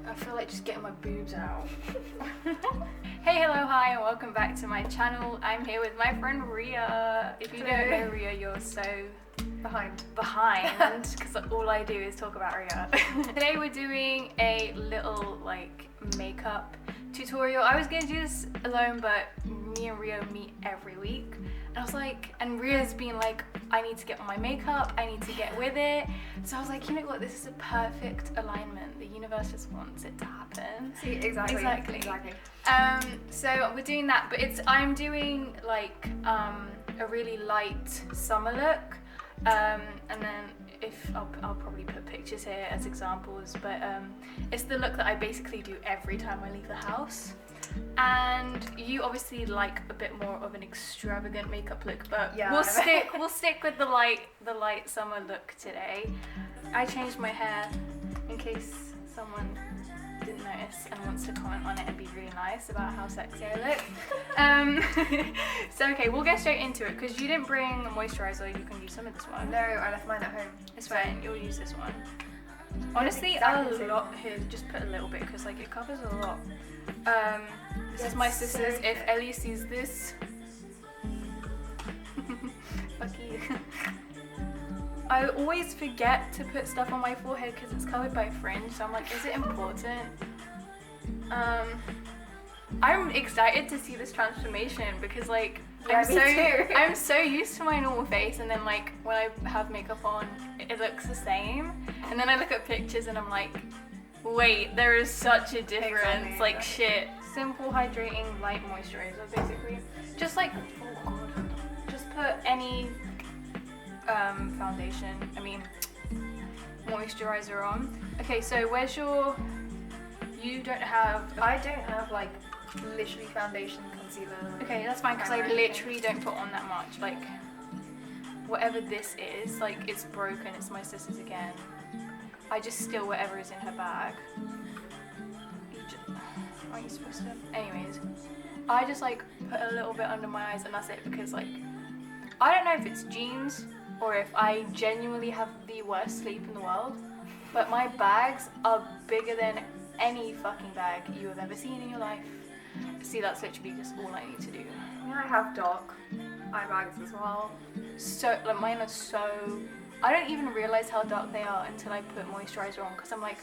I feel like just getting my boobs out. Hey, hello, hi, and welcome back to my channel. I'm here with my friend Ria. If you don't know Ria, you're so behind, because all I do is talk about Ria. Today we're doing a little like makeup tutorial. I was gonna do this alone, but me and Ria meet every week. And I was like, and Ria's been like, I need to get on my makeup, I need to get with it. So I was like, you know what, this is a perfect alignment. The universe just wants it to happen. See, exactly. So we're doing that, but I'm doing like a really light summer look. And then I'll probably put pictures here as examples, but it's the look that I basically do every time I leave the house. And you obviously like a bit more of an extravagant makeup look, but yeah, we'll stick with the light summer look today. I changed my hair in case someone didn't notice and wants to comment on it and be really nice about how sexy I look. So okay, we'll get straight into it because you didn't bring a moisturizer. You can use some of this one. No, I left mine at home. It's fine. You'll use this one. Honestly, exactly a lot here. Just put a little bit because like it covers a lot. This is my sister's. So if Ellie sees this, fuck you. I always forget to put stuff on my forehead because it's covered by fringe. So I'm like, is it important? I'm excited to see this transformation because like I'm so used to my normal face, and then like when I have makeup on, it looks the same. And then I look at pictures and I'm like, wait, there is such a difference. Exactly. Like shit. Simple hydrating light moisturizer basically. Just like, oh god, just put any foundation, moisturizer on. Okay, so where's your, I don't have like literally foundation, concealer. Okay, that's fine because I literally don't put on that much. Like whatever this is, like it's broken, it's my sister's again. I just steal whatever is in her bag. Are you supposed to? Anyways, I just like put a little bit under my eyes and that's it because like, I don't know if it's genes or if I genuinely have the worst sleep in the world, but my bags are bigger than any fucking bag you have ever seen in your life. See, that's literally just all I need to do. I have dark eye bags as well. So, like mine are so, I don't even realize how dark they are until I put moisturizer on because I'm like,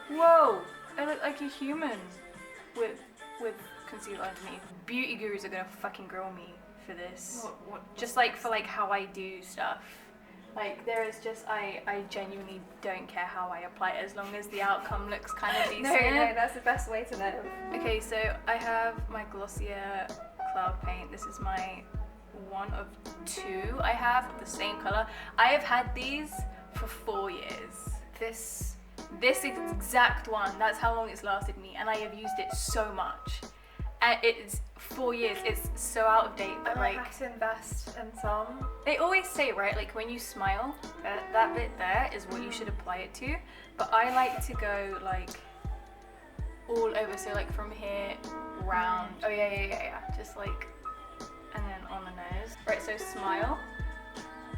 whoa, I look like a human with concealer underneath. Beauty gurus are gonna fucking grill me for this. What? Just like for like how I do stuff. Like there is just, I genuinely don't care how I apply it as long as the outcome looks kind of decent. No, that's the best way to live. Okay, so I have my Glossier Cloud Paint. This is my one of two I have the same color. I have had these for 4 years. This exact one, that's how long it's lasted me, and I have used it so much. And it's 4 years, it's so out of date, but like, I have to invest in some. They always say, right, like when you smile, that bit there is what you should apply it to, but I like to go like all over, so like from here round, oh yeah, just like, and then on the nose. Right, so smile,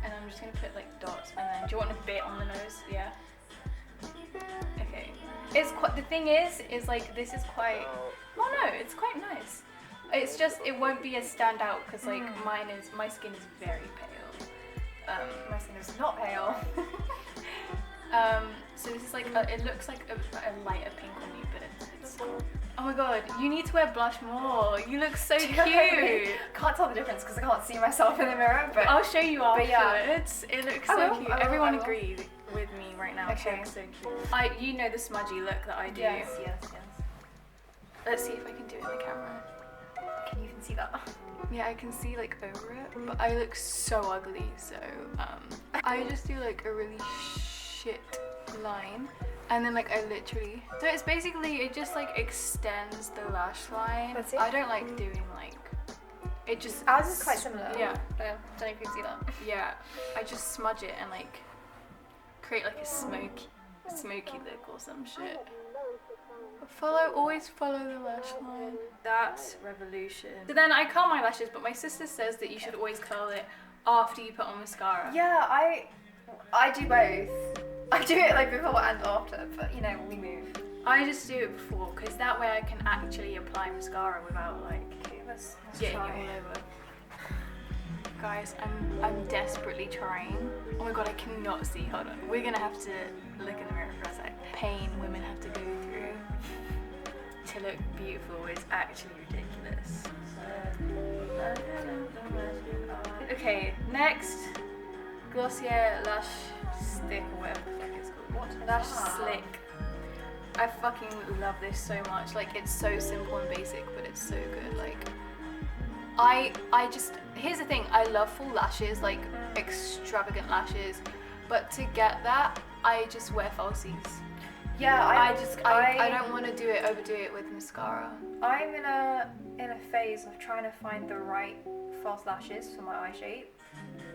and I'm just gonna put like dots, and then, do you want a bit on the nose? Yeah. Okay. It's quite, the thing is like this is quite, well no, it's quite nice. It's just, it won't be as standout because like my skin is very pale. My skin is not pale. So this is like, it looks like a lighter pink on you, but it's oh my god, you need to wear blush more. You look so cute. Can't tell the difference because I can't see myself in the mirror, but I'll show you afterwards. Yeah. It looks so cute. Everyone agrees with me right now. Okay. So cute. You know the smudgy look that I do. Yes. Let's see if I can do it in the camera. Can you even see that? Yeah, I can see like over it, but I look so ugly, so I just do like a really shit line, and then like I literally, so it's basically, it just like extends the lash line. That's it. I don't like doing like, it just, ours is quite similar. Yeah. Don't know if you can see that. Yeah, I just smudge it and like create like a smoky look or some shit. Always follow the lash line. That's revolution. So then I curl my lashes, but my sister says that you should always curl it after you put on mascara. Yeah, I do both. I do it like before and after, but you know, we move. I just do it before because that way I can actually apply mascara without like let's getting it try. all over. Guys, I'm desperately trying. Oh my god, I cannot see. Hold on. We're gonna have to look in the mirror for a sec. Pain women have to go through to look beautiful is actually ridiculous. Okay, next, Glossier Lash Stick or whatever the fuck it's called. What? Lash Slick. I fucking love this so much. Like, it's so simple and basic, but it's so good. Like, I just, here's the thing, I love full lashes, like extravagant lashes, but to get that, I just wear falsies. Yeah, I don't want to overdo it with mascara. I'm in a phase of trying to find the right false lashes for my eye shape.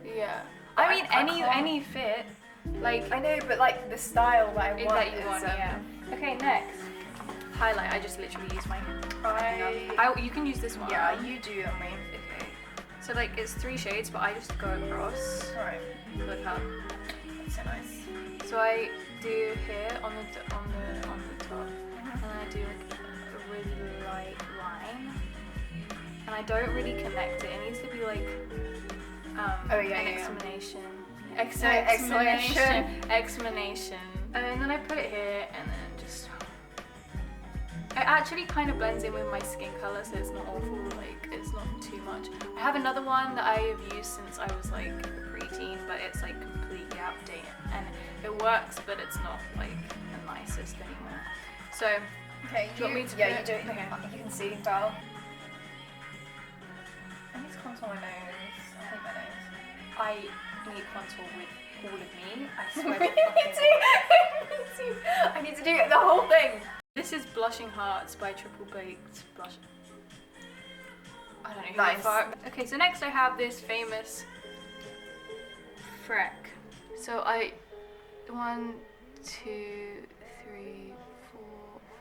Yeah. But I mean, I can't- any fit, like, I know, but like the style that I want that you is, want, yeah. Okay, next. Highlight, I just literally use my you can use this one. Yeah, you do on me. Okay. So like it's 3 shades, but I just go across. Alright. Look how. That's so nice. So I do here on the top, and I do like a really light line, and I don't really connect it. It needs to be like an explanation, and then I put it here, and then just. It actually kind of blends in with my skin color, so it's not awful. Like it's not too much. I have another one that I have used since I was like a preteen, but it's like completely outdated, and it works, but it's not like the nicest anymore. So, Okay, do you want me to? Yeah, put you do. it? Okay. You can see well. I need to contour my nose. I hate my nose. I need contour with all of me. I swear. Me too. I need to do the whole thing. This is Blushing Hearts by Triple Baked Blush. I don't know who Nice. the fuck. Okay, so next I have this famous Freck. So 1, 2, 3, 4,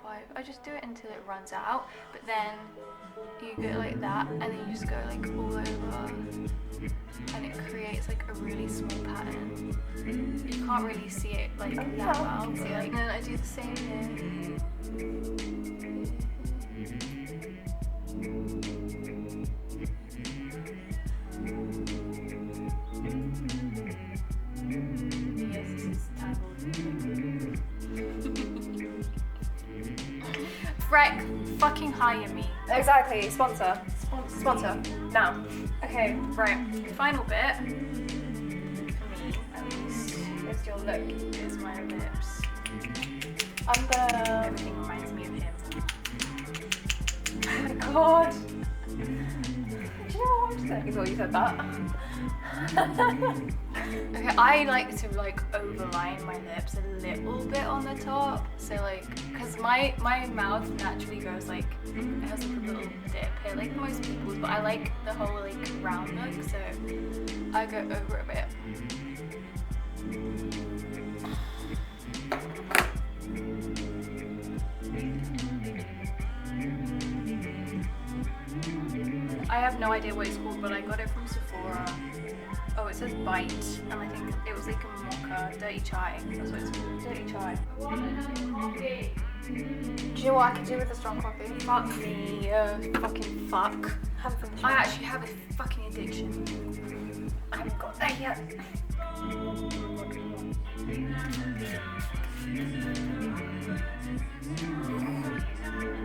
5. I just do it until it runs out, but then you go like that, and then you just go like all over, and it creates like a really small pattern. You can't really see it like that well, but like, and then I do the same here. Yes, this is tangled. Freck, fucking hire me. Exactly. Sponsor. Sponsor. Now. Okay, right. Final bit. For me, at least. Here's your look. Is my lips. I'm gonna. Everything reminds me of him. Oh my god. Do you know what I'm saying? Before you said that. Okay, I like to like overline my lips a little bit on the top. So like, cause my mouth naturally goes like, it has like a little dip here, like most people's, but I like the whole like round look, so I go over a bit. I have no idea what it's called, but I got it from Sephora. Oh, it says Bite, and I think it was like a mocha, dirty chai. That's what it's called, dirty chai. I want another coffee. Do you know what I could do with a strong coffee? Fuck me, fucking fuck. Have some I actually have a fucking addiction. I haven't got that yet.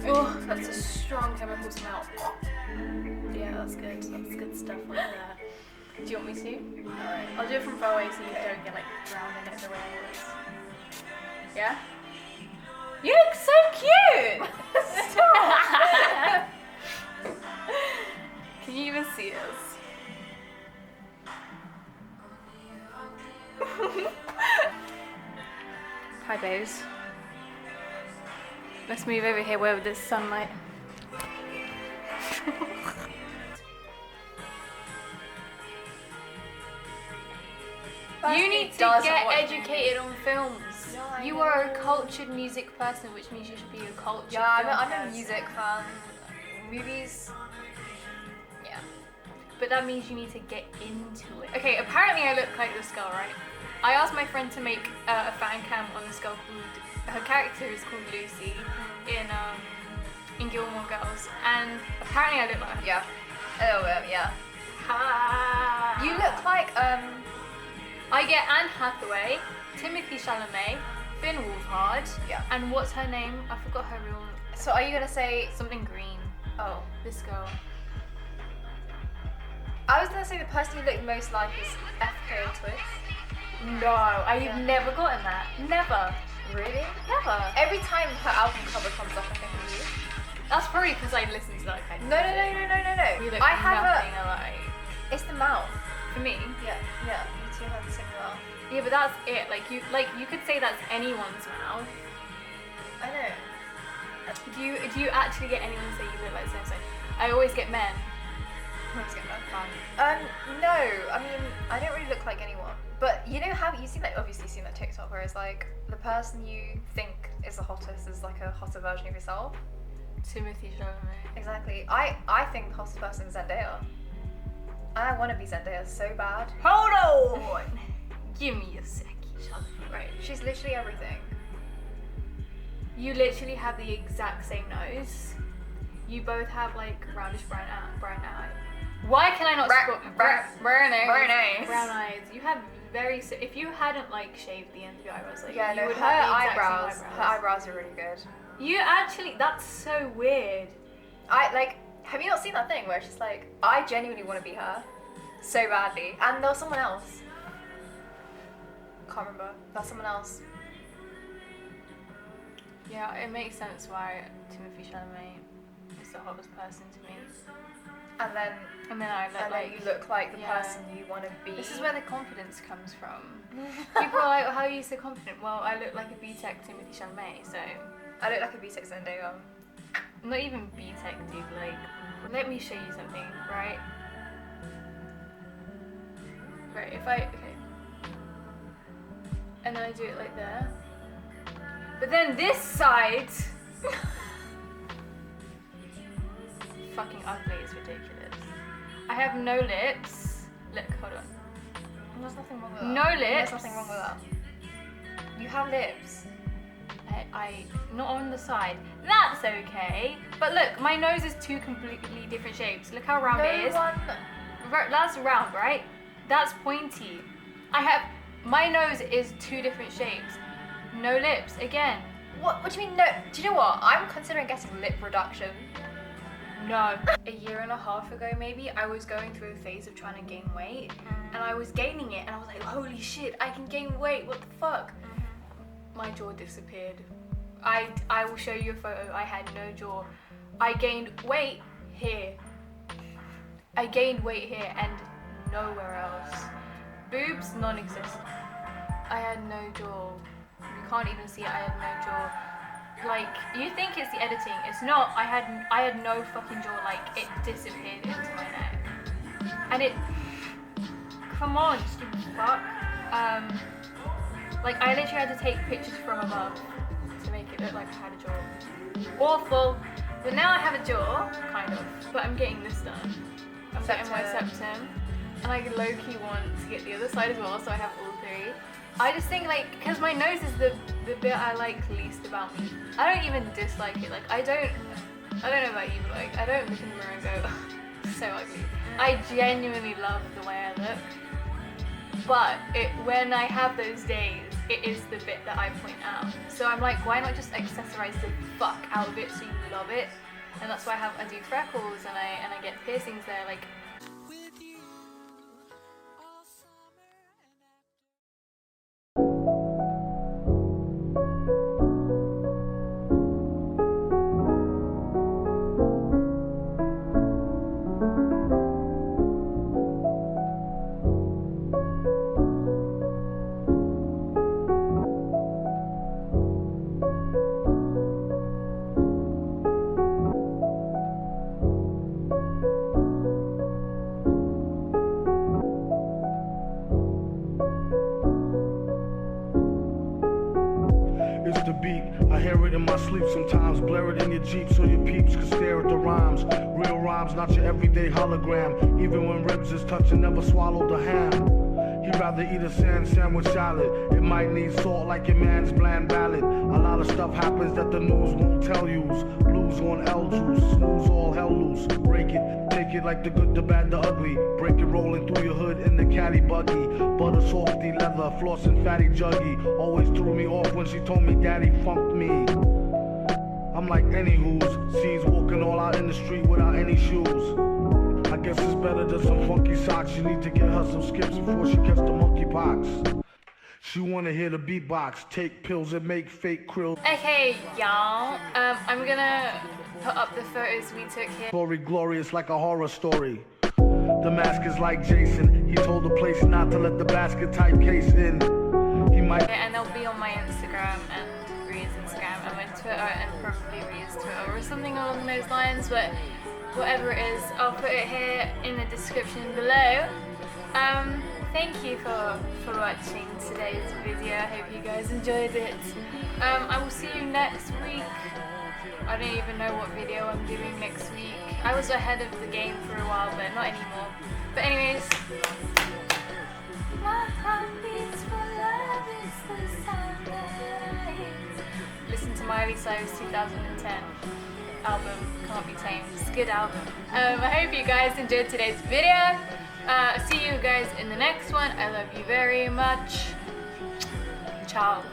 Oh, that's a strong chemical smell. Yeah, that's good. That's good stuff right there. Do you want me to? Alright. I'll do it from far away so you don't get like drowned in it the way it is. Yeah? You look so cute! Stop! Can you even see us? Hi babes. Let's move over here where there's sunlight. You need to get educated on films. Yeah, You are a cultured music person, which means you should be a cultured Yeah, film I'm a person. music fan. Movies. Yeah. But that means you need to get into it. Okay, apparently I look like this girl, right? I asked my friend to make a fan cam on this girl called her character is called Lucy in Gilmore Girls, and apparently I look like her. Yeah. A little bit, yeah. Ha. You look like I get Anne Hathaway, Timothy Chalamet, Finn Wolfhard, Yeah. and what's her name? I forgot her real name. So are you gonna say? Something Green. Oh, This girl. I was gonna say the person you look most like is FK Twist. No, I've Yeah. never gotten that. Never. Really? Never. Every time her album cover comes up, I think of you. That's probably because I listen to that kind of No. You look I have nothing alike. It's the mouth. For me. Yeah. You two have the same mouth. Yeah, but that's it. Like you could say that's anyone's mouth. I know. Do you actually get anyone to say you look like so and so? I always get men. Let's get that. Fun. No. I mean, I don't really look like anyone. But you know how you see like obviously seen that TikTok where it's like the person you think is the hottest is like a hotter version of yourself. Timothy Chalamet. Exactly. I think the hottest person is Zendaya. I want to be Zendaya so bad. Hold on. Give me a sec, Chalamet. Right. She's literally everything. You literally have the exact same nose. You both have like roundish brown eye. Why can I not spot brown eyes? Brown eyes. You have very. If you hadn't like shaved the end of your eyebrows, like Yeah, you no, would her have the exact eyebrows. same Her eyebrows are really good. You actually. That's so weird. I like. Have you not seen that thing where it's just like I genuinely want to be her so badly, and there was someone else. Can't remember. That's someone else. Yeah, it makes sense why Timothy Chalamet is the hottest person to me. And then I look like you look like the yeah. person you want to be. This is where the confidence comes from. People are like, how are you so confident? Well, I look like a B-Tech Timothy Chalamet, so I look like a B6 Zendaya. not even B-Tech, dude. Like, let me show you something, right? Right, okay. And then I do it like there. But then this side, fucking ugly, it's ridiculous. I have no lips. Look, hold on. There's nothing wrong with that. No lips. There's nothing wrong with that. You have lips. I not on the side. That's okay. But look, my nose is two completely different shapes. Look how round it is. That's round, right? That's pointy. My nose is two different shapes. No lips again. What do you mean no? Do you know what? I'm considering getting lip reduction. No. A year and a half ago maybe, I was going through a phase of trying to gain weight. And I was gaining it and I was like, holy shit, I can gain weight, what the fuck? My jaw disappeared. I will show you a photo. I had no jaw. I gained weight here. I gained weight here and nowhere else. Boobs, non-existent. I had no jaw. You can't even see it. I had no jaw. Like, you think it's the editing. It's not. I had no fucking jaw. Like, it disappeared into my neck. And it... Come on, stupid fuck. Like, I literally had to take pictures from above to make it look like I had a jaw. Awful. But now I have a jaw, kind of. But I'm getting this done. I'm getting my septum. And I low-key want to get the other side as well, so I have all three. I just think, like, because my nose is the bit I like least about me. I don't even dislike it. Like, I don't know about you, but, like, I don't look in the mirror and go, so ugly. I genuinely love the way I look. But when I have those days, it is the bit that I point out. So I'm like, why not just accessorize the fuck out of it so you love it? And that's why I do freckles and I get piercings there, like. It's the beat, I hear it in my sleep sometimes. Blare it in your Jeep so your peeps can stare at the rhymes. Real rhymes, not your everyday hologram. Even when ribs is touching, never swallow the ham. He'd rather eat a sand sandwich salad. It might need salt like your man's bland ballad. A lot of stuff happens that the news won't tell yous. Blues on L juice, snooze all hell loose. Break it, take it like the good, the bad, the ugly. Break it rolling through your hood in the caddy buggy. Butter softy leather, flossing fatty juggy. Always threw me off when she told me daddy funked me. I'm like any who's, sees walking all out in the street without any shoes. I guess it's better than some funky socks. You need to get her some skips before she gets the monkeypox. She wanna hear the beatbox, take pills and make fake krills. Okay, y'all. I'm gonna put up the photos we took here. Story glorious like a horror story. The mask is like Jason. He told the place not to let the basket type case in. He might. And they'll be on my Instagram and Ria's Instagram and my Twitter and probably Ria's Twitter or something along those lines. But whatever it is, I'll put it here in the description below. Thank you for watching today's video. I hope you guys enjoyed it. I will see you next week. I don't even know what video I'm doing next week. I was ahead of the game for a while, but not anymore. But anyways, my heart beats for love is the sunlight. Listen to Miley Cyrus 2010 album, Can't Be Tamed. It's a good album. I hope you guys enjoyed today's video. See you guys in the next one. I love you very much. Ciao.